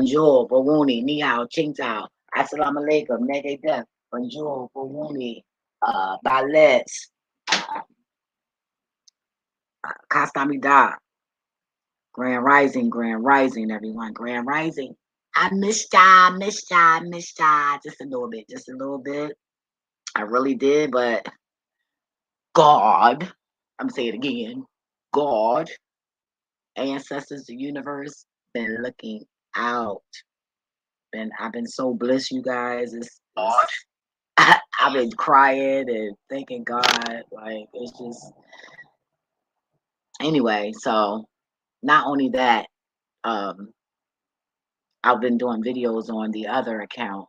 Bonjour, Bowuni, Ni Hao, Ching Tao, Assalamu alaikum, Nege Def, Bonjour, Bowuni, Balet, Kastamida, Grand Rising, everyone, Grand Rising. I missed y'all, just a little bit. I really did, but God, I'm gonna say it again, God, ancestors, the universe, been looking out. I've been so blessed, you guys. It's I've been crying and thanking God. Like it's just anyway. So not only that, um, I've been doing videos on the other account,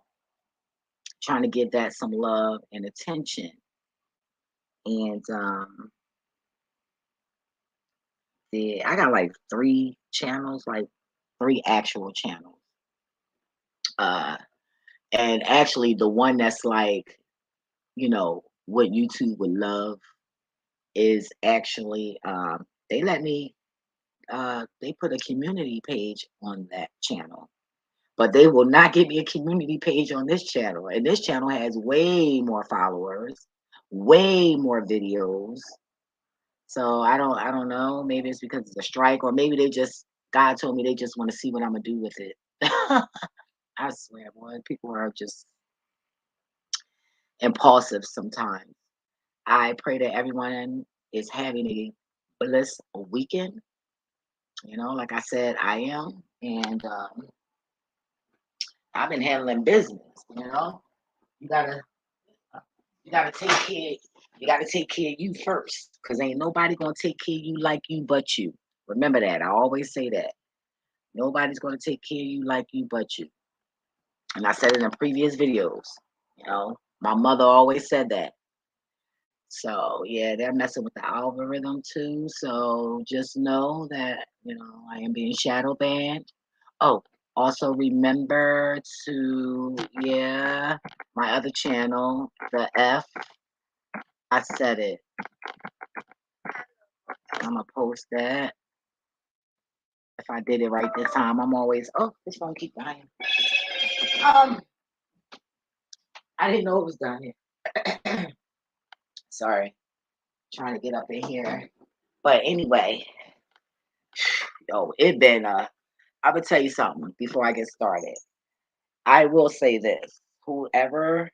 trying to give that some love and attention. And I got like 3 channels, like 3 actual channels. Uh, and actually, the one that's like, what YouTube would love is actually they let me they put a community page on that channel, but they will not give me a community page on this channel. And this channel has way more followers, way more videos. So I don't know. Maybe it's because it's a strike, or maybe God told me they just want to see what I'm gonna do with it. I swear, boy, people are just impulsive sometimes. I pray that everyone is having a bliss weekend. Like I said, I am, and I've been handling business. You gotta you gotta take care. You gotta take care of you first, cause ain't nobody gonna take care of you like you but you. Remember that. I always say that. Nobody's gonna take care of you like you but you. And I said it in previous videos. My mother always said that. So yeah, they're messing with the algorithm too. So just know that I am being shadow banned. Oh, also remember to, yeah, my other channel, the F. I said it. I'm gonna post that. If I did it right this time, I'm always. Oh, this phone keep dying. Um, I didn't know it was down here. Sorry, trying to get up in here. But anyway, yo, it been. I would tell you something before I get started. I will say this: whoever's,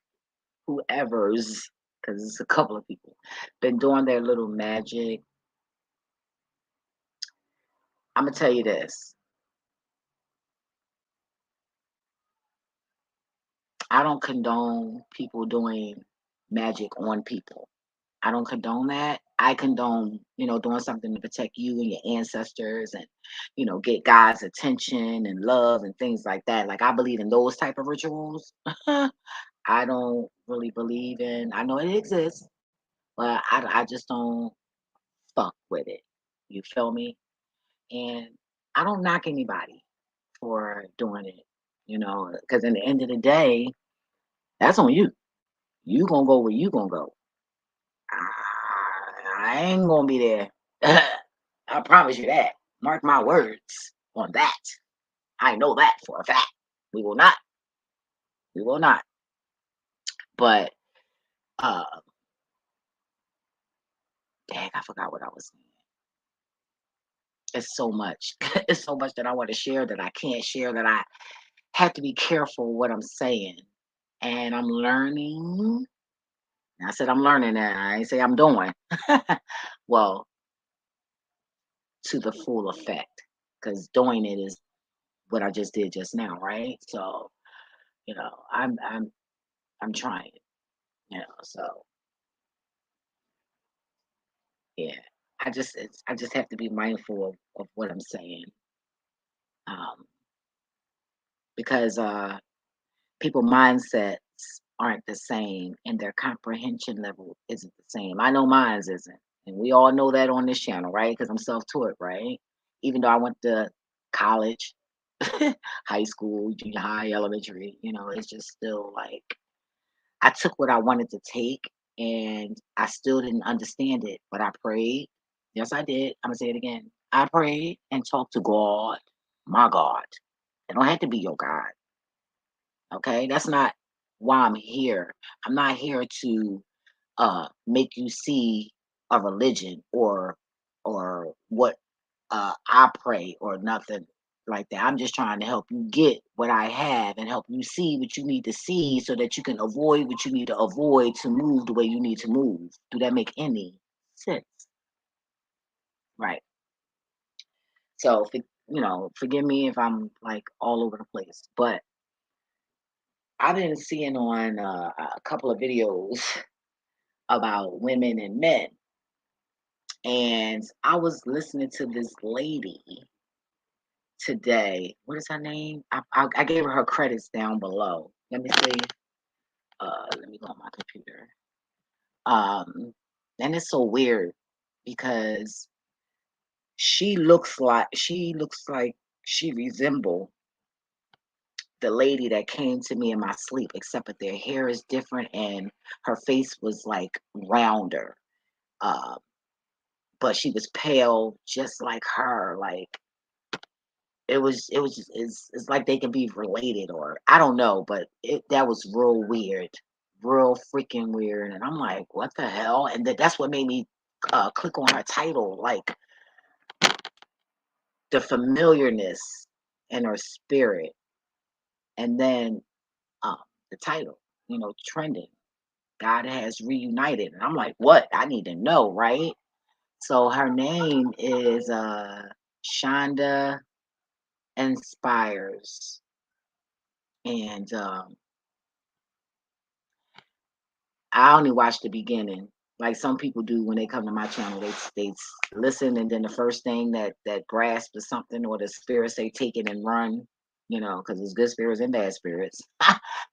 because it's a couple of people, been doing their little magic. I'm gonna tell you this. I don't condone people doing magic on people. I don't condone that. I condone, doing something to protect you and your ancestors and, get God's attention and love and things like that. Like I believe in those type of rituals. I don't really believe in, I know it exists, but I just don't fuck with it. You feel me? And I don't knock anybody for doing it, because in the end of the day, that's on you. You gonna go where you gonna go. I ain't gonna be there. I promise you that. Mark my words on that. I know that for a fact. We will not. We will not. But uh dang, I forgot what I was saying. It's so much. It's so much that I want to share that I can't share, that I have to be careful what I'm saying. And I'm learning. I said I'm learning that. I ain't say I'm doing. Well, to the full effect. Because doing it is what I just did just now, right? So, I'm trying, so yeah. I just have to be mindful of what I'm saying. Um, because people mindsets aren't the same and their comprehension level isn't the same. I know mine's isn't. And we all know that on this channel, right? Because I'm self-taught, right? Even though I went to college, high school, junior high, elementary, it's just still like I took what I wanted to take and I still didn't understand it, but I prayed. Yes, I did. I'm gonna say it again. I prayed and talked to God, my God. It don't have to be your God. Okay, that's not why I'm here. I'm not here to make you see a religion or what I pray or nothing like that. I'm just trying to help you get what I have and help you see what you need to see so that you can avoid what you need to avoid to move the way you need to move. Do that make any sense? Right. So, forgive me if I'm like all over the place, but I've been seeing on a couple of videos about women and men, and I was listening to this lady today. What is her name? I gave her credits down below. Let me see. Let me go on my computer. Um, and it's so weird because she looks like she resemble the lady that came to me in my sleep, except that their hair is different and her face was like rounder. Uh, but she was pale, just like her. Like it's like they can be related, or I don't know, but that was real weird, real freaking weird. And I'm like, what the hell? And that's what made me click on her title, like the familiarness in her spirit, and then um, the title, trending. God has reunited, and I'm like, what? I need to know, right? So her name is Shonda Inspires, and I only watched the beginning, like some people do when they come to my channel. Listen, and then the first thing that grasp is something, or the spirits say take it and run, because there's good spirits and bad spirits.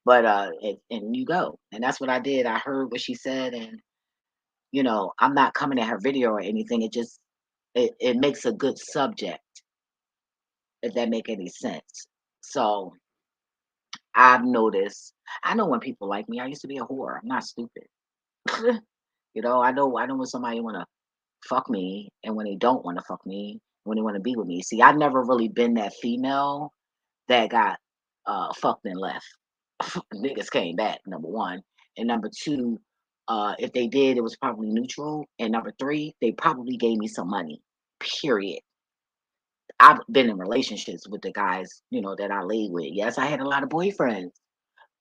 But and you go, and that's what I did. I heard what she said, and I'm not coming at her video or anything. It makes a good subject, if that make any sense. So I've noticed. I know when people like me. I used to be a whore. I'm not stupid. I know when somebody wanna fuck me and when they don't wanna fuck me, when they wanna be with me. See, I've never really been that female that got fucked and left. Niggas came back, number one. And number two, if they did, it was probably neutral. And number three, they probably gave me some money. Period. I've been in relationships with the guys, that I laid with. Yes, I had a lot of boyfriends,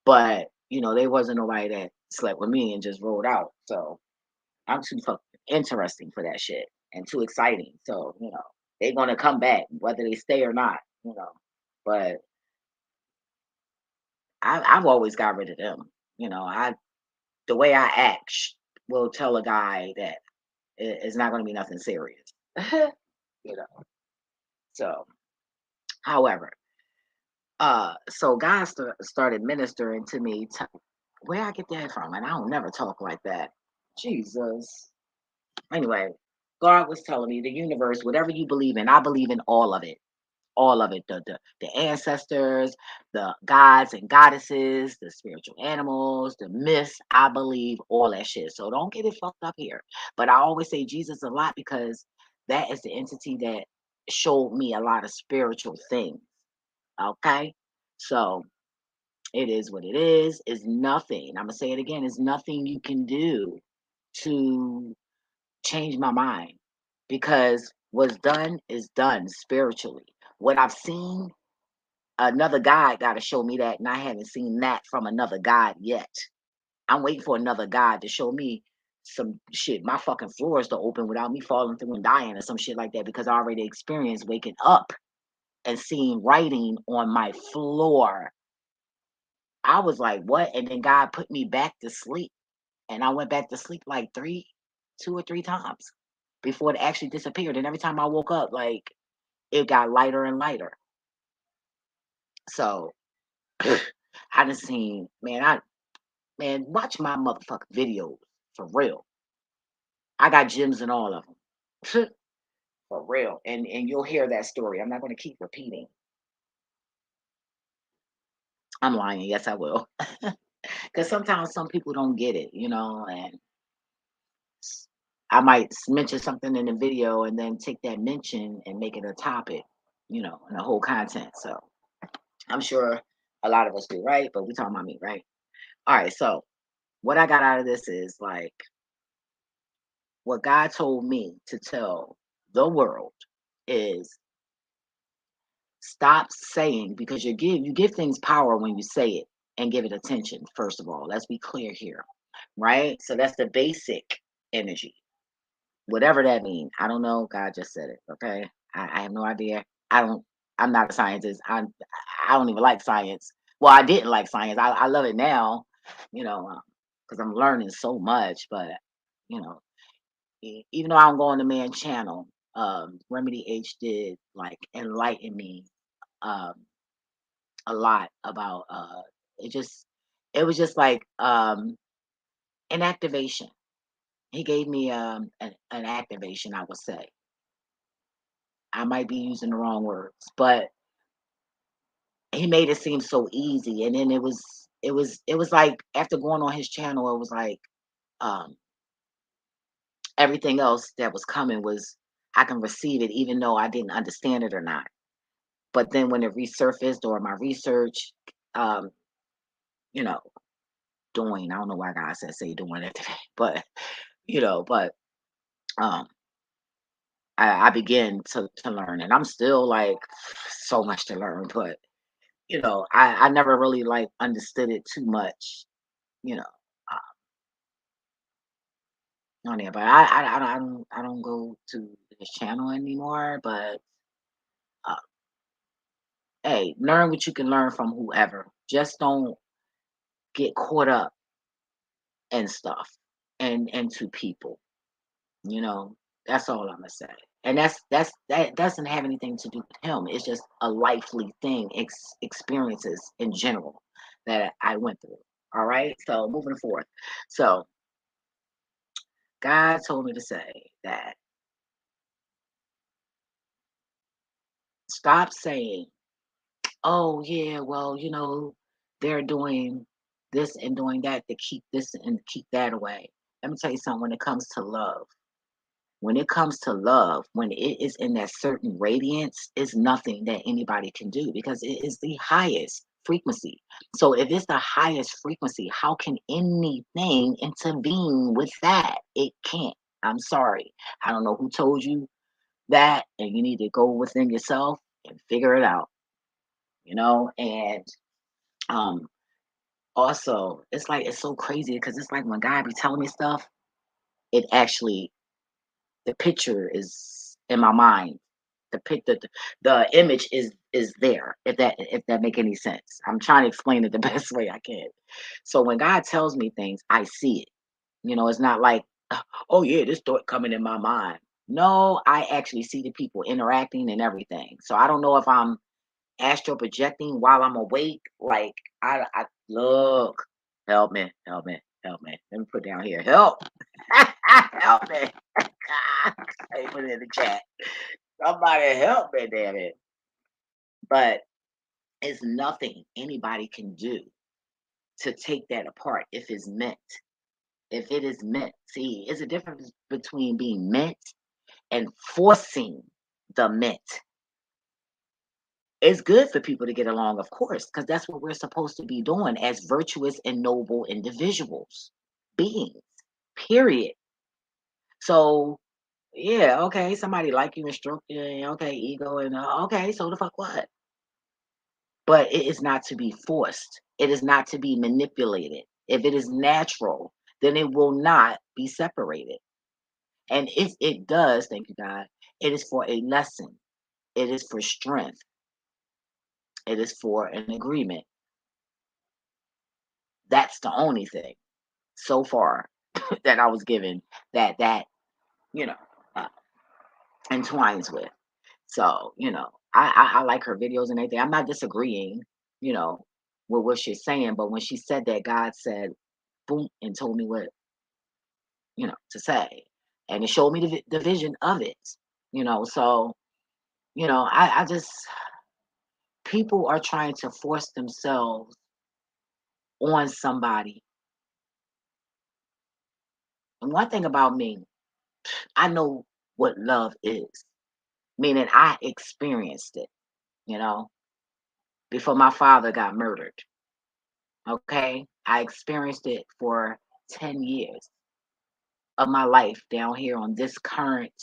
but they wasn't nobody that slept with me and just rolled out. So I'm too fucking interesting for that shit and too exciting. So, they're gonna come back whether they stay or not, But I've always got rid of them. I the way I act will tell a guy that it's not gonna be nothing serious. you know. So, however, so God started ministering to me. Where I get that from? And I don't never talk like that. Jesus. Anyway, God was telling me the universe, whatever you believe in, I believe in all of it. All of it. The ancestors, the gods and goddesses, the spiritual animals, the myths. I believe all that shit. So don't get it fucked up here. But I always say Jesus a lot because that is the entity that showed me a lot of spiritual things. Okay. So it is what it is. It's nothing. I'm gonna say it again. It's nothing you can do to change my mind because what's done is done spiritually. What I've seen, another God got to show me that, and I haven't seen that from another God yet. I'm waiting for another God to show me some shit. My fucking floors to open without me falling through and dying or some shit like that because I already experienced waking up and seeing writing on my floor. I was like, what? And then God put me back to sleep. And I went back to sleep like 2 or 3 times before it actually disappeared. And every time I woke up, like it got lighter and lighter. So I done seen, man, watch my motherfucking videos for real. I got gems in all of them. For real. And you'll hear that story. I'm not gonna keep repeating. I'm lying, yes I will. Because sometimes some people don't get it, and I might mention something in the video and then take that mention and make it a topic, and the whole content. So I'm sure a lot of us do, right? But we talking about me, right? All right. So what I got out of this is like what God told me to tell the world is stop saying because you give things power when you say it and give it attention. First of all, let's be clear here, right? So that's the basic energy, whatever that means. I don't know. God just said it. Okay, I have no idea. I don't. I'm not a scientist. I don't even like science. Well, I didn't like science. I love it now, you know, because I'm learning so much. But you know, even though I don't go on the man channel, Remedy H did like enlighten me um, a lot about it. Just it was just like an activation. He gave me an activation. I would say I might be using the wrong words, but he made it seem so easy. And then it was like after going on his channel, it was like um, everything else that was coming was I can receive it, even though I didn't understand it or not. But then when it resurfaced or my research, um, you know, doing, I don't know why God said say doing it today, but but um I began to learn and I'm still like so much to learn, but I never really like understood it too much, you know, on there. But I don't go to his channel anymore, but uh, hey, learn what you can learn from whoever. Just don't get caught up in stuff and to people. You know, that's all I'm gonna say. And that doesn't have anything to do with him. It's just a lively thing, experiences in general that I went through. All right. So moving forward. So God told me to say that stop saying, "Oh yeah, well, they're doing this and doing that to keep this and keep that away." Let me tell you something. When it comes to love, when it is in that certain radiance, is nothing that anybody can do because it is the highest frequency. So if it's the highest frequency, how can anything intervene with that? It can't. I'm sorry. I don't know who told you that, and you need to go within yourself and figure it out, and um also it's like it's so crazy because it's like when God be telling me stuff, it actually the picture is in my mind. The image is there. If that make any sense, I'm trying to explain it the best way I can. So when God tells me things, I see it. It's not like, oh yeah, this thought coming in my mind. No, I actually see the people interacting and everything. So I don't know if I'm astral projecting while I'm awake. Like I look, help me, help me, help me. Let me put down here, help, help me. Hey, put it in the chat. Somebody help me, damn it. But it's nothing anybody can do to take that apart if it's meant. If it is meant, see, it's a difference between being meant and forcing the meant. It's good for people to get along, of course, because that's what we're supposed to be doing as virtuous and noble individuals, beings, period. So, yeah, okay, somebody like you and stroke you, and okay, ego, and okay, so the fuck what? But it is not to be forced. It is not to be manipulated. If it is natural, then it will not be separated. And if it does, thank you, God, it is for a lesson. It is for strength. It is for an agreement. That's the only thing so far that I was given that you know uh, entwines with. So I like her videos and everything. I'm not disagreeing, you know, with what she's saying, but when she said that, God said, "Boom," and told me what to say, and it showed me the vision of it. So I just people are trying to force themselves on somebody. And one thing about me, I know what love is, meaning I experienced it, you know, before my father got murdered. Okay, I experienced it for 10 years of my life down here on this current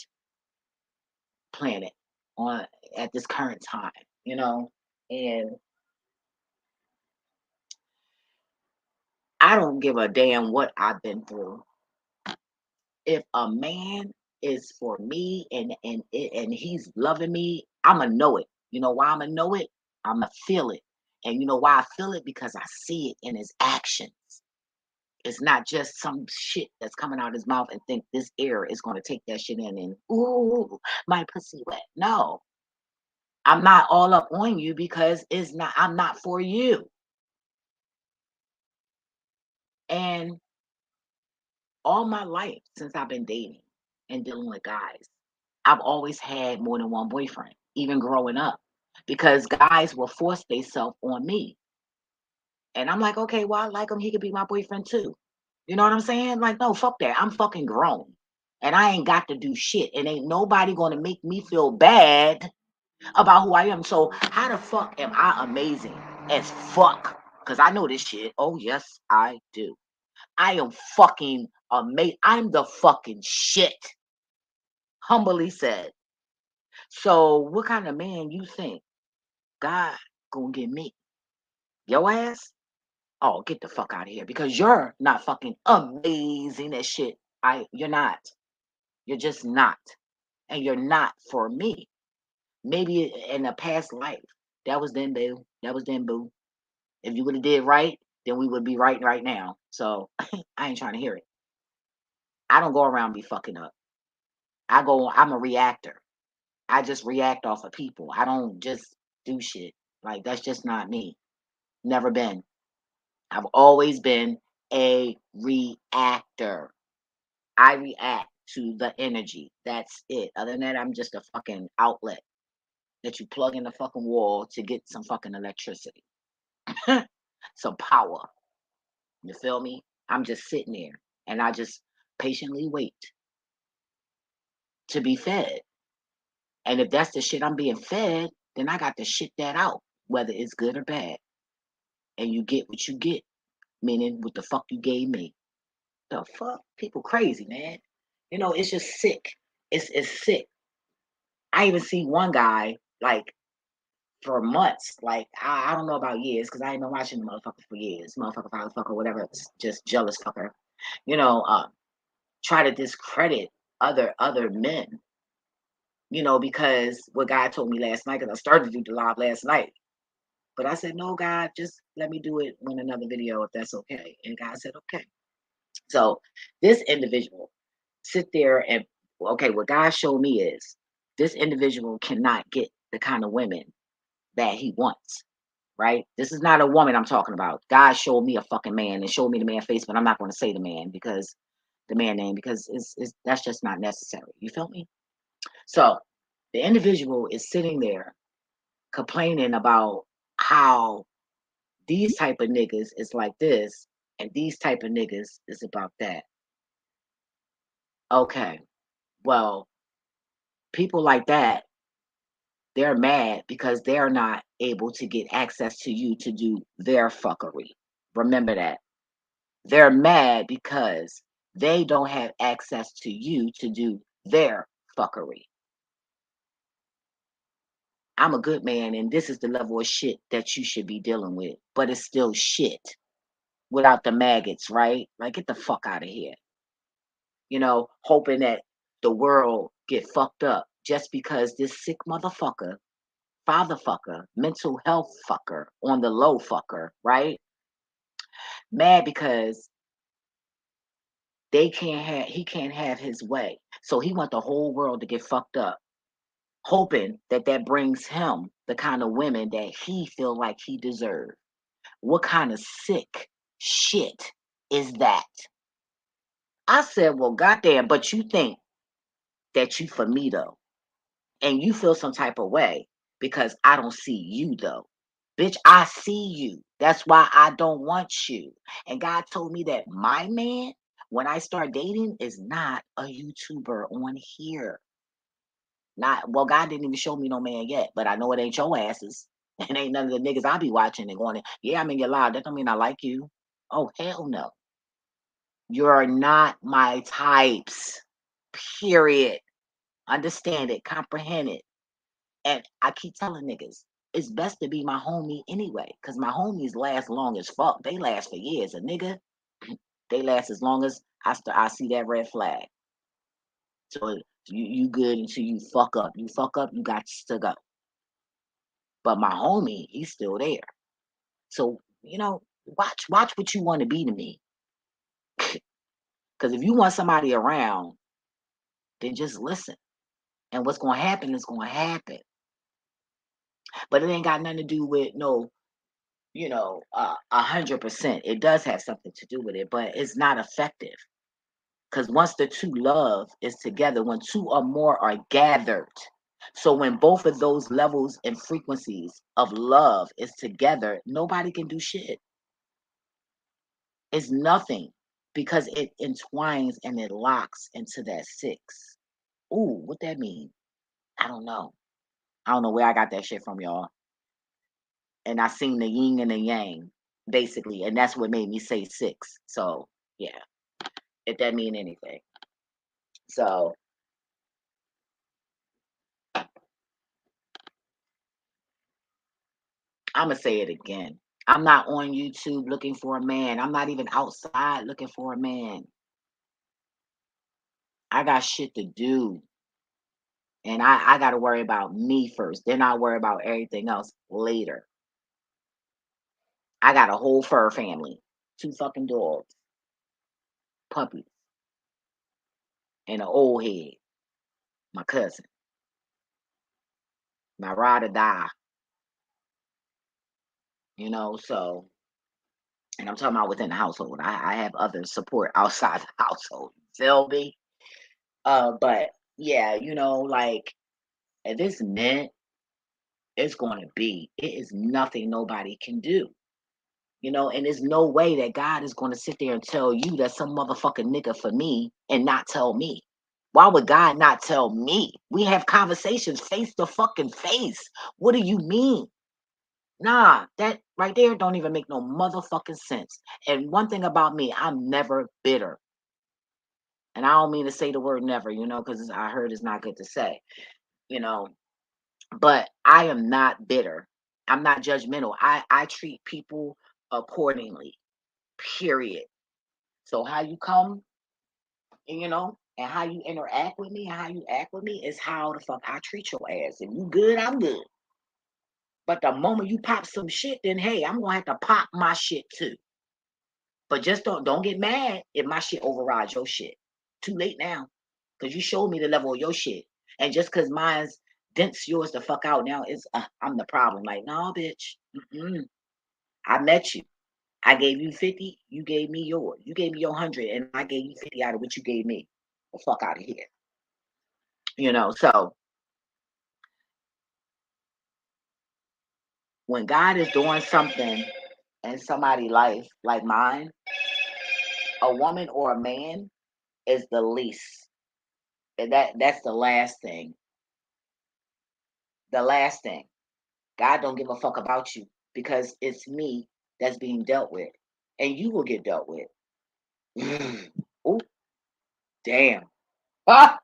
planet, on at this current time, you know. And I don't give a damn what I've been through. If a man is for me and he's loving me, I'ma know it. You know why I'ma know it? I'ma feel it. And you know why I feel it? Because I see it in his actions. It's not just some shit that's coming out of his mouth and think this air is gonna take that shit in and ooh, my pussy wet. No, I'm not all up on you because it's not I'm not for you. And all my life since I've been dating and dealing with guys, I've always had more than one boyfriend, even growing up, because guys will force themselves on me. And I'm like, okay, well, I like him. He could be my boyfriend too. You know what I'm saying? Like, no, fuck that. I'm fucking grown. And I ain't got to do shit. And ain't nobody gonna make me feel bad about who I am. So how the fuck am I amazing as fuck? Because I know this shit. Oh, yes, I do. I am fucking amazing. I'm the fucking shit. Humbly said. So what kind of man you think God gonna give me? Your ass? Oh, get the fuck out of here because you're not fucking amazing as shit. You're not. You're just not. And you're not for me. Maybe in a past life. That was then, boo. That was then, boo. If you would have did right, then we would be right now. So I ain't trying to hear it. I don't go around be fucking up. I'm a reactor. I just react off of people. I don't just do shit. Like that's just not me. Never been. I've always been a reactor. I react to the energy. That's it. Other than that, I'm just a fucking outlet that you plug in the fucking wall to get some fucking electricity, some power. You feel me? I'm just sitting there and I just patiently wait to be fed. And if that's the shit I'm being fed, then I got to shit that out, whether it's good or bad. And you get what you get, meaning what the fuck you gave me. The fuck? People crazy, man. You know, it's just sick. It's sick. I even see one guy like for months. Like I don't know about years because I ain't been watching the motherfucker for years. Motherfucker, father fucker, whatever. It's just jealous fucker. You know, try to discredit other men. You know, because what God told me last night, because I started to do the live last night. But I said, no, God, just let me do it in another video if that's okay. And God said, okay. So this individual sit there and okay, what God showed me is this individual cannot get the kind of women that he wants. Right? This is not a woman I'm talking about. God showed me a fucking man and showed me the man face, but I'm not going to say the man because the man name because it's that's just not necessary. You feel me? So the individual is sitting there complaining about how these type of niggas is like this and these type of niggas is about that. Okay, well, people like that, they're mad because they're not able to get access to you to do their fuckery. Remember that. They're mad because they don't have access to you to do their fuckery. I'm a good man, and this is the level of shit that you should be dealing with, but it's still shit without the maggots, right? Like, get the fuck out of here. You know, hoping that the world get fucked up just because this sick motherfucker, father fucker, mental health fucker, on the low fucker, right? Mad because he can't have his way. So he want the whole world to get fucked up, hoping that that brings him the kind of women that he feel like he deserves. What kind of sick shit is that? I said, well, goddamn, but you think that you for me though, and you feel some type of way because I don't see you though. Bitch, I see you. That's why I don't want you. And God told me that my man, when I start dating, is not a YouTuber on here. Not well, God didn't even show me no man yet, but I know it ain't your asses. And ain't none of the niggas I be watching and going, yeah, I'm in your live. That don't mean I like you. Oh, hell no. You're not my types. Period. Understand it, comprehend it. And I keep telling niggas, it's best to be my homie anyway, because my homies last long as fuck. They last for years. A nigga, they last as long as I see that red flag. So you good until you fuck up. You fuck up, you got to go. But my homie, he's still there. So, watch what you want to be to me. Because if you want somebody around, then just listen. And what's gonna happen is gonna happen. But it ain't got nothing to do with no, 100%. It does have something to do with it, but it's not effective. Because once the two love is together, when two or more are gathered, so when both of those levels and frequencies of love is together, nobody can do shit. It's nothing because it entwines and it locks into that six. Ooh, what that mean? I don't know. I don't know where I got that shit from, y'all. And I seen the yin and the yang, basically, and that's what made me say six. So yeah, if that mean anything. So I'm gonna say it again. I'm not on YouTube looking for a man. I'm not even outside looking for a man. I got shit to do. And I got to worry about me first. Then I'll worry about everything else later. I got a whole fur family, two fucking dogs, puppies, and an old head, my cousin, my ride or die, so, and I'm talking about within the household. I have other support outside the household. Feel me? But yeah, like if it's meant, it's going to be. It is nothing nobody can do. And there's no way that God is going to sit there and tell you that some motherfucking nigga for me and not tell me. Why would God not tell me? We have conversations face to fucking face. What do you mean? Nah, that right there don't even make no motherfucking sense. And one thing about me, I'm never bitter. And I don't mean to say the word never, because I heard it's not good to say, you know, but I am not bitter. I'm not judgmental. I treat people accordingly, period. So how you come, and how you interact with me and how you act with me is how the fuck I treat your ass. If you good, I'm good. But the moment you pop some shit, then hey, I'm gonna have to pop my shit too. But just don't get mad if my shit overrides your shit. Too late now, cause you showed me the level of your shit, and just cause mine's dents yours the fuck out now is I'm the problem. Like no, bitch. Mm-mm. I met you. I gave you 50. You gave me yours. You gave me your 100, and I gave you 50 out of what you gave me. The fuck out of here. So when God is doing something in somebody's life like mine, a woman or a man is the least. And that's the last thing. The last thing. God don't give a fuck about you because it's me that's being dealt with. And you will get dealt with. Oh, damn. Ah,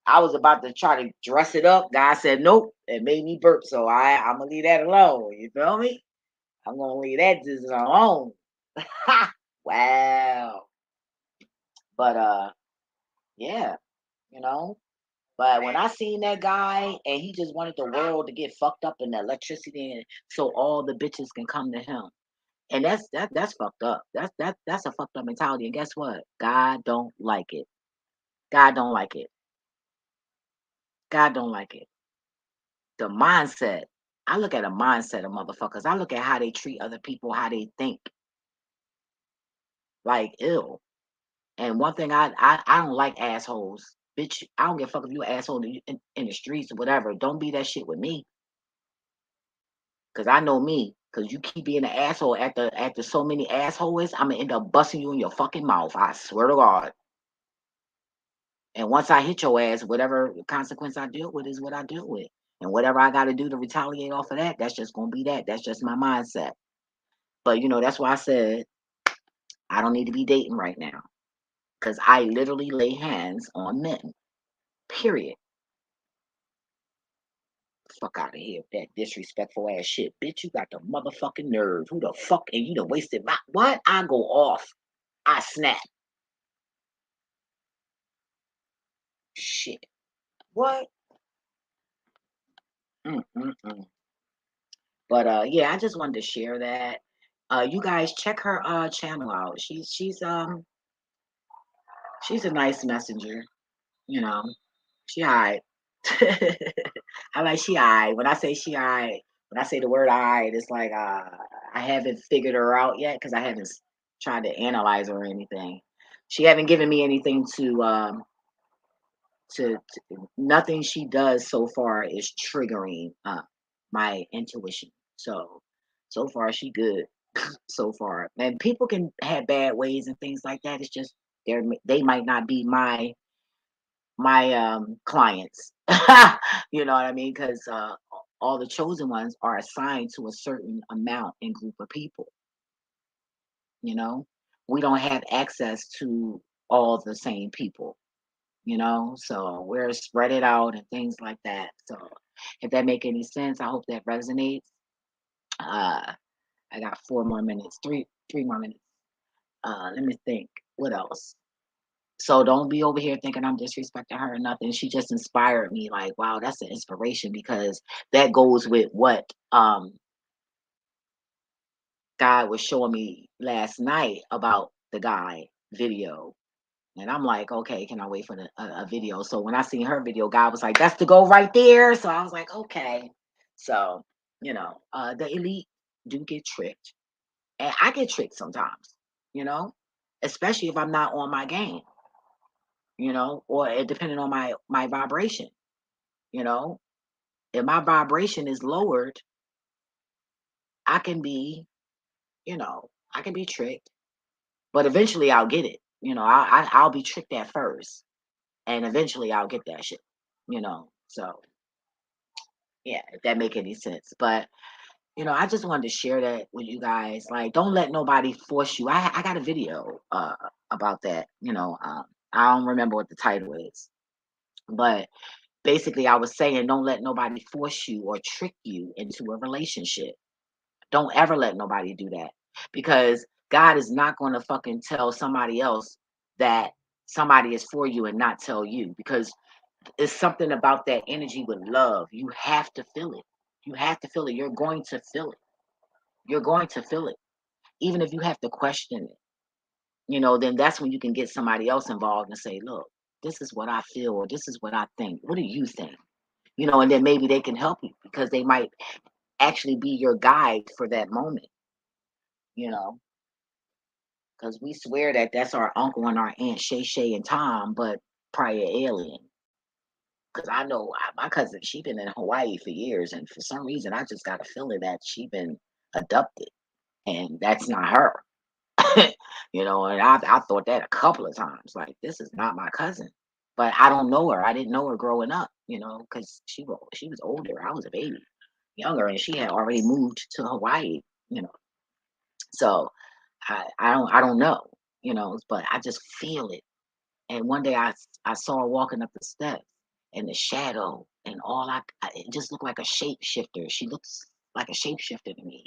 I was about to try to dress it up. God said nope. It made me burp. So I'm gonna leave that alone. You feel me? I'm gonna leave that just alone. Wow. But yeah, you know. But when I seen that guy and he just wanted the world to get fucked up in the electricity and so all the bitches can come to him. And that's fucked up. That's a fucked up mentality. And guess what? God don't like it. God don't like it. God don't like it. The mindset. I look at a mindset of motherfuckers. I look at how they treat other people, how they think. Like ill. And one thing I don't like assholes. Bitch, I don't give a fuck if you an asshole in the streets or whatever. Don't be that shit with me. Cause I know me. Cause you keep being an asshole after so many assholes, I'm gonna end up busting you in your fucking mouth. I swear to God. And once I hit your ass, whatever consequence I deal with is what I deal with. And whatever I got to do to retaliate off of that, that's just going to be that. That's just my mindset. But, that's why I said I don't need to be dating right now because I literally lay hands on men, period. Fuck out of here with that disrespectful ass shit. Bitch, you got the motherfucking nerve. Who the fuck? And you done wasted my. What? I go off. I snap. Shit. What? Mm-mm-mm. But yeah, I just wanted to share that. You guys check her channel out. She's a nice messenger, you know. She alright. I like she alright. When I say she alright, when I say the word alright, it's like I haven't figured her out yet because I haven't tried to analyze her or anything. She haven't given me anything to nothing she does so far is triggering my intuition. So far she good so far. And people can have bad ways and things like that. It's just they might not be my clients. You know what I mean? Because all the chosen ones are assigned to a certain amount and group of people. You know, we don't have access to all the same people. So we're spread it out and things like that. So if that make any sense, I hope that resonates. Uh, I got 4 more minutes, three more minutes. Let me think. What else? So don't be over here thinking I'm disrespecting her or nothing. She just inspired me. Like, wow, that's an inspiration because that goes with what God was showing me last night about the guy video. And I'm like, okay, can I wait for a video? So when I seen her video, God was like, that's the goal right there. So I was like, okay. So, the elite do get tricked. And I get tricked sometimes, you know, especially if I'm not on my game, or depending on my vibration, you know. If my vibration is lowered, I can be, I can be tricked. But eventually I'll get it. I'll be tricked at first. And eventually I'll get that shit. So yeah, if that make any sense. But I just wanted to share that with you guys. Like, don't let nobody force you. I got a video about that. I don't remember what the title is, but basically I was saying don't let nobody force you or trick you into a relationship. Don't ever let nobody do that because God is not going to fucking tell somebody else that somebody is for you and not tell you because it's something about that energy with love. You have to feel it. You have to feel it. You're going to feel it. You're going to feel it. Even if you have to question it, then that's when you can get somebody else involved and say, look, this is what I feel or this is what I think. What do you think? And then maybe they can help you because they might actually be your guide for that moment, you know, because we swear that that's our uncle and our aunt Shay Shay and Tom, but prior alien. Because I know my cousin, she been in Hawaii for years, and for some reason, I just got a feeling that she been abducted, and that's not her. And I thought that a couple of times, like this is not my cousin, but I don't know her. I didn't know her growing up, because she was older. I was a baby, younger, and she had already moved to Hawaii, you know. So I don't know, but I just feel it. And one day I saw her walking up the steps and the shadow and it just looked like a shapeshifter. She looks like a shapeshifter to me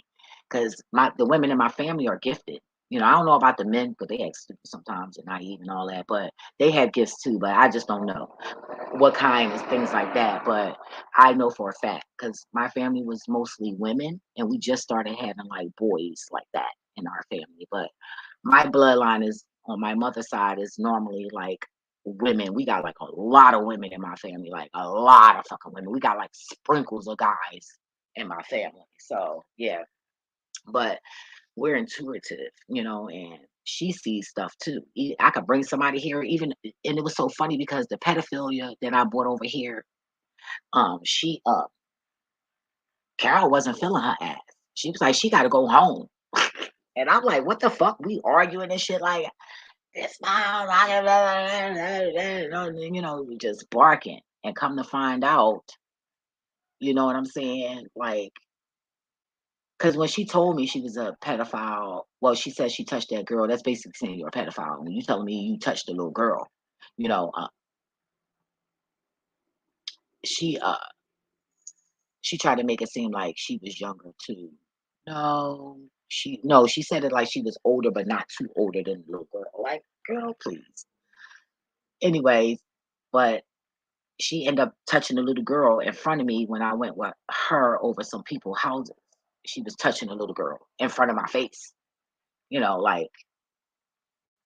because the women in my family are gifted. I don't know about the men, but they act stupid sometimes and naive and all that. But they have gifts too. But I just don't know what kind and things like that. But I know for a fact because my family was mostly women, and we just started having like boys like that in our family. But my bloodline is on my mother's side is normally like women. We got like a lot of women in my family, like a lot of fucking women. We got like sprinkles of guys in my family. So yeah, but we're intuitive, and she sees stuff too. I could bring somebody here, even, and it was so funny because the pedophilia that I brought over here, she Carol wasn't feeling her ass. She was like, she got to go home. And I'm like, what the fuck? We arguing and shit like it's not, we just barking. And come to find out, You know what I'm saying? Like, because when she told me she was a pedophile, well, she said she touched that girl. That's basically saying you're a pedophile. When you telling me you touched a little girl, you know, she she tried to make it seem like she was younger too. No, she said it like she was older, but not too older than the little girl. Like, girl, please. Anyways, but she ended up touching the little girl in front of me when I went with her over some people's houses. She was touching the little girl in front of my face. Like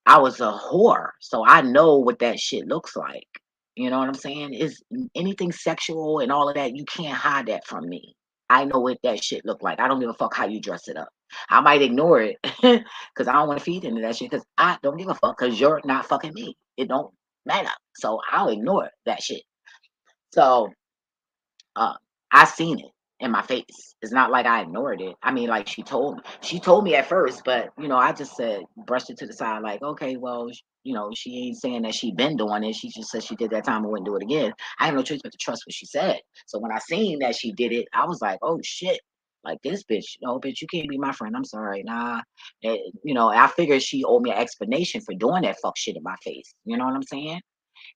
I was a whore, so I know what that shit looks like. You know what I'm saying? Is anything sexual and all of that, you can't hide that from me. I know what that shit look like. I don't give a fuck how you dress it up. I might ignore it because I don't want to feed into that shit because I don't give a fuck because you're not fucking me. It don't matter. So I'll ignore that shit. So uh, I seen it in my face. It's not like I ignored it. I mean, like she told me. She told me at first, but I just said brushed it to the side, like, okay, well, she ain't saying that she been doing it. She just said she did that time and wouldn't do it again. I have no choice but to trust what she said. So when I seen that she did it, I was like, oh shit. Like this bitch, no, bitch, you can't be my friend. I'm sorry, nah. I figured she owed me an explanation for doing that fuck shit in my face. You know what I'm saying?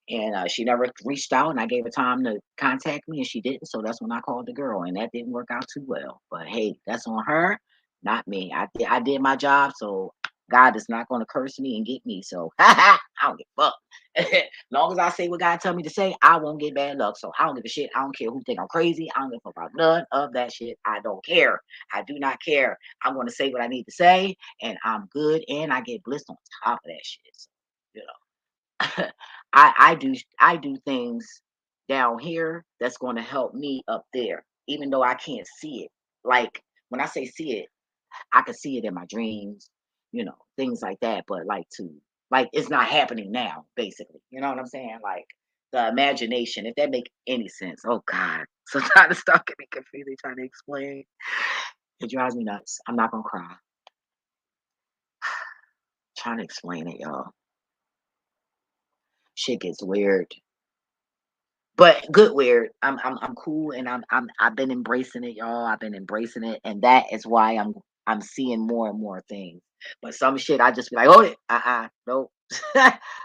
And she never reached out, and I gave her time to contact me, and she didn't. So that's when I called the girl, and that didn't work out too well. But hey, that's on her, not me. I did my job, so God is not going to curse me and get me. So I don't give a fuck. As long as I say what God tell me to say, I won't get bad luck. So I don't give a shit. I don't care who think I'm crazy. I don't give a fuck about none of that shit. I don't care. I do not care. I'm going to say what I need to say, and I'm good, and I get blessed on top of that shit. So, you know. I do things down here that's going to help me up there, even though I can't see it. Like when I say see it, I can see it in my dreams, things like that. But like it's not happening now, basically. You know what I'm saying? Like the imagination, if that make any sense. Oh God, sometimes stuff can be confusing trying to explain. It drives me nuts. I'm not gonna cry. Trying to explain it, y'all. Shit gets weird. But good weird. I'm cool and I've been embracing it, y'all. I've been embracing it, and that is why I'm seeing more and more things. But some shit I just be like, oh nope.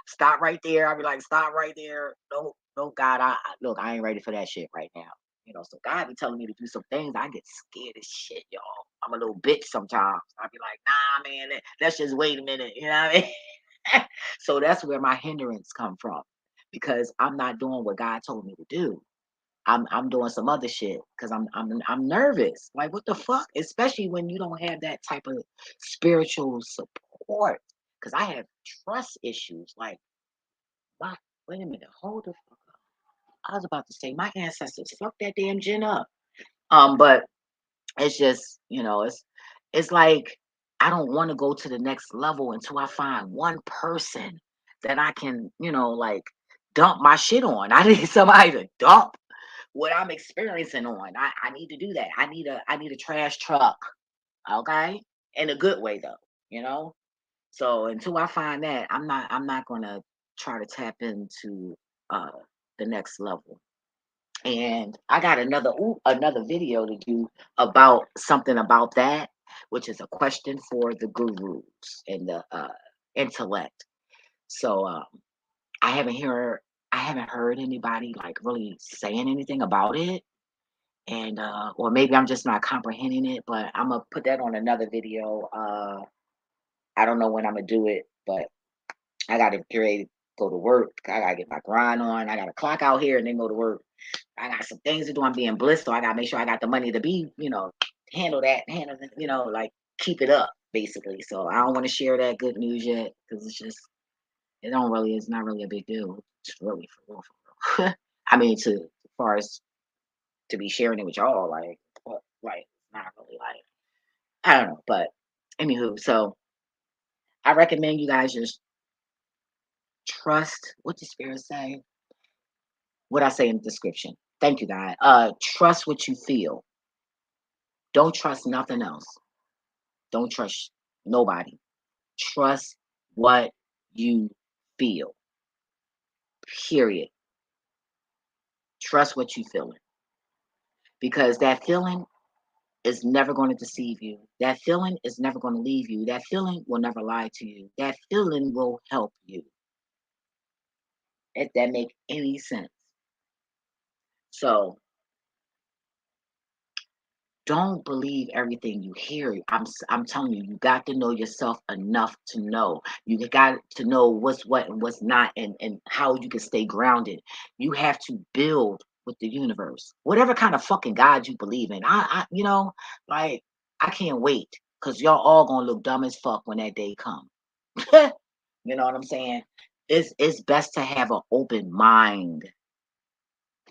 Stop right there. I'll be like, stop right there. Nope, no, God, look, I ain't ready for that shit right now. So God be telling me to do some things. I get scared as shit, y'all. I'm a little bitch sometimes. I'll be like, nah, man, let's just wait a minute. You know what I mean? So that's where my hindrance come from because I'm not doing what God told me to do. I'm doing some other shit because I'm nervous. Like what the fuck? Especially when you don't have that type of spiritual support. Because I have trust issues. Like, my, wait a minute, hold the fuck up. I was about to say my ancestors fucked that damn gin up. But it's just, it's like I don't want to go to the next level until I find one person that I can, like dump my shit on. I need somebody to dump what I'm experiencing on. I need to do that. I need a trash truck. Okay? In a good way though, you know? So until I find that, I'm not gonna try to tap into uh the next level. And I got another video to do about something about that, which is a question for the gurus and the intellect. So I haven't heard anybody like really saying anything about it. And or maybe I'm just not comprehending it, but I'm gonna put that on another video. I don't know when I'm gonna do it, but I gotta get ready to go to work. I gotta get my grind on. I gotta clock out here and then go to work. I got some things to do. I'm being blissed, so I gotta make sure I got the money to be, handle, like keep it up, basically. So I don't want to share that good news yet because it's not really a big deal. It's really for real, for real. I mean, as far as to be sharing it with y'all, like, not really like, I don't know, but anywho, so I recommend you guys just trust what the spirit say, what I say in the description. Thank you, God. Trust what you feel. Don't trust nothing else. Don't trust nobody. Trust what you feel. Period. Trust what you feeling. because that feeling is never going to deceive you. That feeling is never going to leave you. That feeling will never lie to you. That feeling will help you. If that make any sense. So don't believe everything you hear. I'm telling you, you got to know yourself enough to know. You got to know what's what and what's not, and how you can stay grounded. You have to build with the universe, whatever kind of fucking God you believe in. Like I can't wait because y'all all gonna look dumb as fuck when that day come. You know what I'm saying? It's best to have an open mind,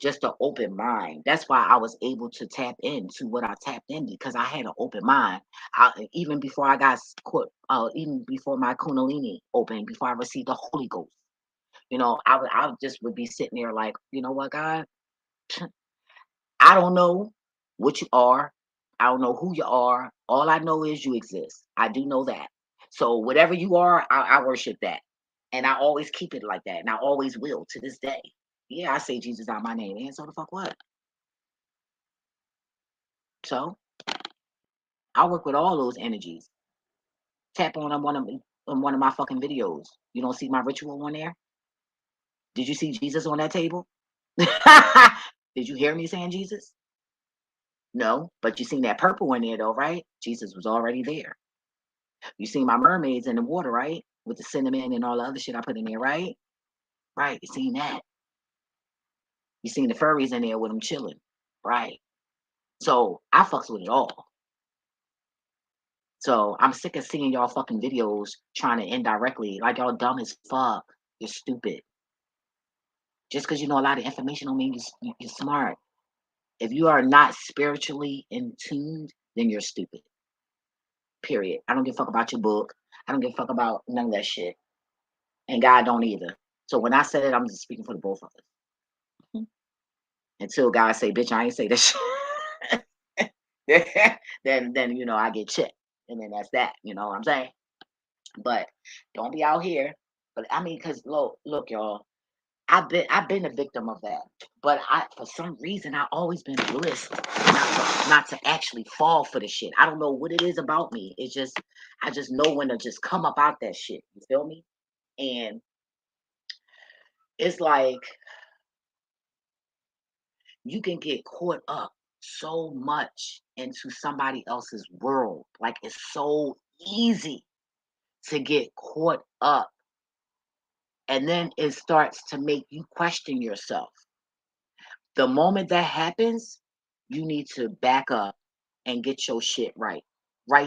just an open mind. That's why I was able to tap into what I tapped in because I had an open mind. Even before I got caught, even before my Kundalini opened, before I received the Holy Ghost, I just would be sitting there like, you know what, God, I don't know what you are. I don't know who you are. All I know is you exist. I do know that. So whatever you are, I worship that. And I always keep it like that. And I always will to this day. Yeah, I say Jesus out my name. And so the fuck what? So I work with all those energies. Tap on one of my fucking videos. You don't see my ritual on there? Did you see Jesus on that table? Did you hear me saying Jesus? No, but you seen that purple in there though, right? Jesus was already there. You seen my mermaids in the water, right? With the cinnamon and all the other shit I put in there, right? Right. You seen that. You seen the furries in there with them chilling, right? So I fucks with it all. So I'm sick of seeing y'all fucking videos trying to indirectly, like y'all dumb as fuck. You're stupid. Just because you know a lot of information don't mean you're smart. If you are not spiritually in tuned, then you're stupid. Period. I don't give a fuck about your book. I don't give a fuck about none of that shit. And God don't either. So when I said it, I'm just speaking for the both of us. Until God say, bitch, I ain't say this shit. then I get checked. And then that's that. You know what I'm saying? But don't be out here. But I mean, cause look, y'all, I've been a victim of that. But I for some reason I always been blessed not to actually fall for the shit. I don't know what it is about me. It's just I just know when to just come up out that shit. You feel me? And it's like you can get caught up so much into somebody else's world. Like it's so easy to get caught up. And then it starts to make you question yourself. The moment that happens, you need to back up and get your shit right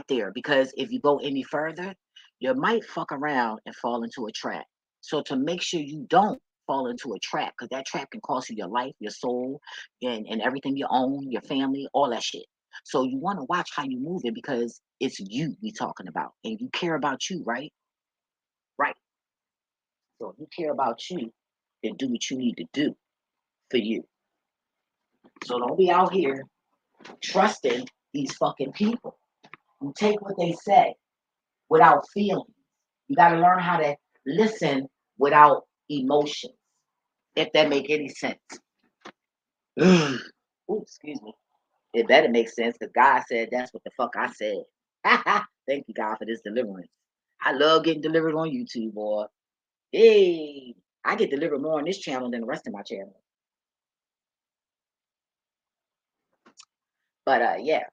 there. Because if you go any further, you might fuck around and fall into a trap. So to make sure you don't fall into a trap, because that trap can cost you your life, your soul, and everything you own, your family, all that shit. So you want to watch how you move it because it's you we talking about, and you care about you, right? Right. So if you care about you, then do what you need to do for you. So don't be out here trusting these fucking people. You take what they say without feeling. You got to learn how to listen without emotions, if that make any sense. Ooh, excuse me. It better make sense because God said that's what the fuck I said. Thank you, God, for this deliverance. I love getting delivered on YouTube, boy. Hey, I get delivered more on this channel than the rest of my channel. But yeah,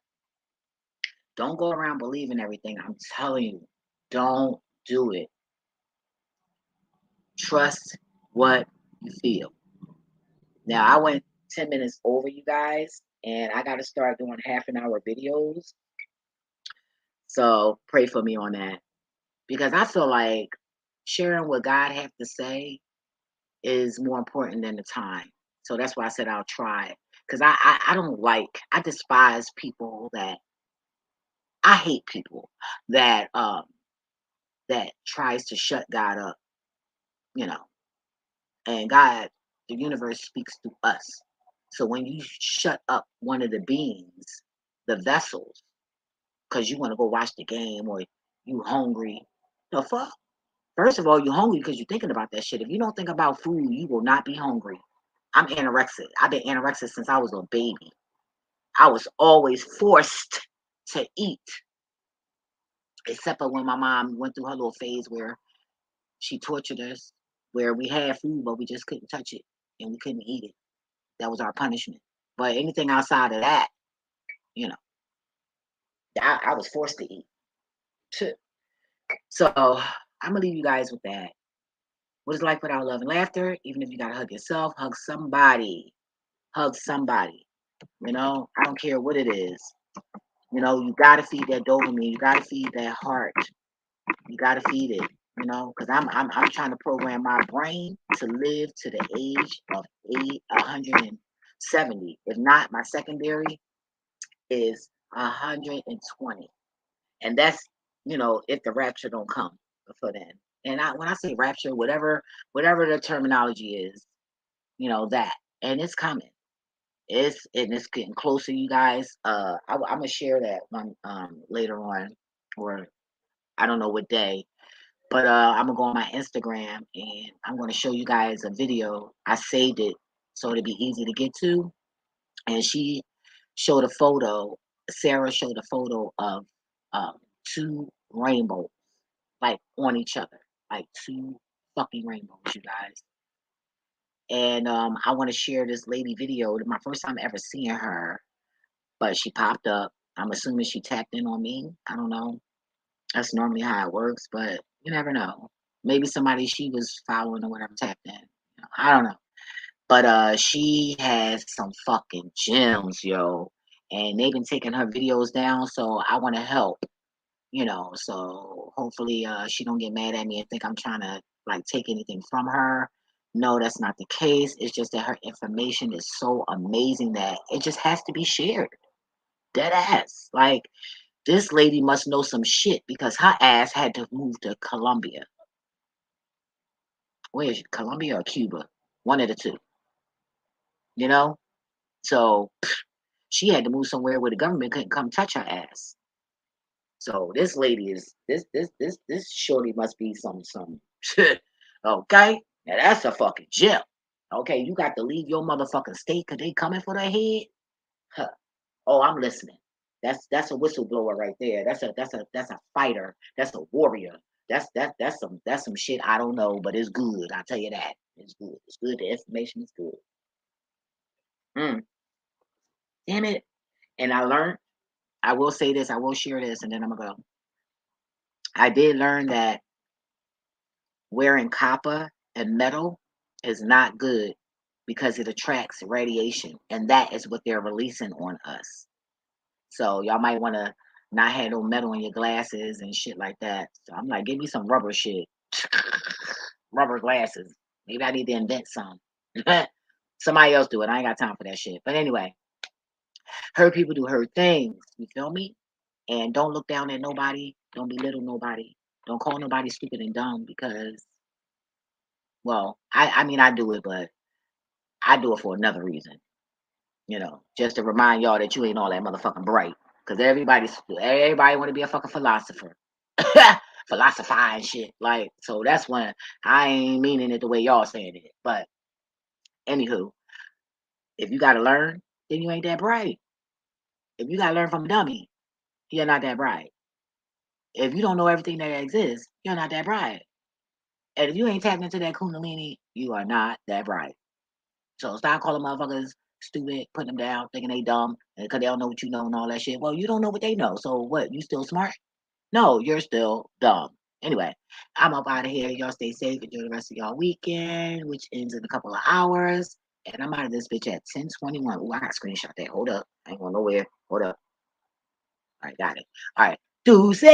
don't go around believing everything. I'm telling you, don't do it. Trust what you feel. Now, I went 10 minutes over, you guys, and I got to start doing half an hour videos. So pray for me on that because I feel like sharing what God has to say is more important than the time. So that's why I said I'll try it because I don't I despise people that I hate people that tries to shut God up, you know. And God, the universe speaks through us. So when you shut up one of the beings, the vessels, because you want to go watch the game or you hungry, the fuck? First of all, you're hungry because you're thinking about that shit. If you don't think about food, you will not be hungry. I'm anorexic. I've been anorexic since I was a baby. I was always forced to eat, except for when my mom went through her little phase where she tortured us, where we had food, but we just couldn't touch it and we couldn't eat it. That was our punishment. But anything outside of that, you know, I was forced to eat. So I'm gonna leave you guys with that. What is life without love and laughter? Even if you gotta hug yourself, hug somebody. Hug somebody. I don't care what it is. You gotta feed that dopamine. You gotta feed that heart. You gotta feed it. Because I'm trying to program my brain to live to the age of 170. If not, my secondary is 120, and that's if the rapture don't come before then. And when I say rapture, whatever the terminology is, that, and it's coming. It's getting closer, you guys. I'm gonna share that one later on, or I don't know what day, but I'm gonna go on my Instagram and I'm gonna show you guys a video. I saved it so it'd be easy to get to, and she showed a photo. Sarah showed a photo of um, two rainbows, like on each other, like two fucking rainbows, you guys. And I want to share this lady video. My first time ever seeing her, but she popped up. I'm assuming she tapped in on me. I don't know. That's normally how it works, but you never know. Maybe somebody she was following or whatever tapped in. I don't know. But she has some fucking gems, yo. And they've been taking her videos down, so I want to help. So hopefully she don't get mad at me and think I'm trying to like take anything from her. No, that's not the case. It's just that her information is so amazing that it just has to be shared. Dead ass. Like, this lady must know some shit because her ass had to move to Colombia. Where is it? Colombia or Cuba? One of the two. You know? So she had to move somewhere where the government couldn't come touch her ass. So this lady is this shorty must be some shit. Okay? Now that's a fucking gem. Okay, you got to leave your motherfucking state because they coming for their head? Huh. Oh, I'm listening. That's a whistleblower right there. That's a fighter. That's a warrior. That's some shit I don't know, but it's good. I tell you that. It's good. It's good. The information is good. Mm, damn it. And I learned, I will say this, I will share this, and then I'm gonna go. I did learn that wearing copper and metal is not good because it attracts radiation, and that is what they're releasing on us. So y'all might want to not have no metal in your glasses and shit like that. So I'm like, give me some rubber shit, rubber glasses. Maybe I need to invent some. Somebody else do it. I ain't got time for that shit. But anyway, hurt people do hurt things. You feel me? And don't look down at nobody. Don't belittle nobody. Don't call nobody stupid and dumb because, well, I mean, I do it, but I do it for another reason. Just to remind y'all that you ain't all that motherfucking bright. Because everybody want to be a fucking philosopher. Philosopher and shit. Like, so that's when I ain't meaning it the way y'all saying it. But anywho, if you gotta learn, then you ain't that bright. If you gotta learn from a dummy, you're not that bright. If you don't know everything that exists, you're not that bright. And if you ain't tapped into that kundalini, you are not that bright. So stop calling motherfuckers stupid, putting them down, thinking they dumb, because they don't know what you know and all that shit. Well, you don't know what they know. So what? You still smart? No, you're still dumb. Anyway, I'm up out of here. Y'all stay safe. Enjoy the rest of y'all weekend, which ends in a couple of hours. And I'm out of this bitch at 10:21. Ooh, I got to screenshot that. Hold up. I ain't going nowhere. Hold up. All right, got it. All right. Deuces.